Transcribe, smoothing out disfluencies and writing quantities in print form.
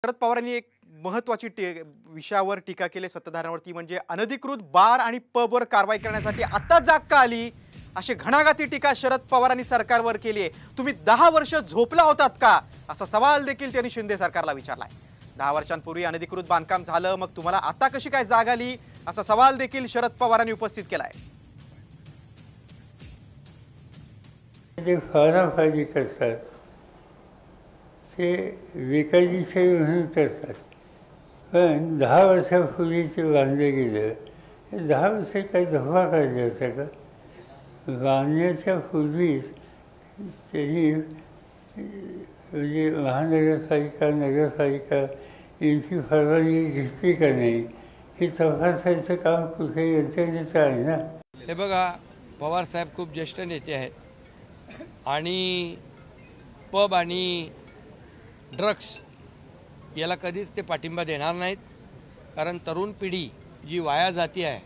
शरद पवारांनी एक महत्त्वाची विषयावर टीका केली सत्ताधाऱ्यांवरती, म्हणजे अनधिकृत बार आणि पबवर कारवाई करण्यासाठी आता जाग का आली, अशी घणाघाती टीका शरद पवारांनी सरकारवर केली आहे। तुम्ही 10 वर्ष झोपला होतात का, असा सवाल देखील त्यांनी शिंदे सरकारला विचारलाय। 10 वर्षांपूर्वी अनधिकृत बांधकाम झालं, मग तुम्हाला आता कशी काय जाग आली, असा सवाल देखील शरद पवारांनी उपस्थित केलाय। फाराफारी करतात, ते विकायची म्हणून करतात, पण 10 वर्षापूर्वी ते बांधले गेलं। 10 वर्ष काही धोका काढला होता का? बांधण्याच्या पूर्वीच त्यांनी म्हणजे महानगरपालिका नगरपालिका यांची परवानगी घेतली का नाही हे तपासायचं काम कुठे यंत्रणेचं आहे ना। हे बघा, पवार साहेब खूप ज्येष्ठ नेते आहेत आणि पब आणि ड्रग्स याला कधीच ते पाठिंबा देणार नाहीत, कारण तरुण पिढी जी वाया जाती आहे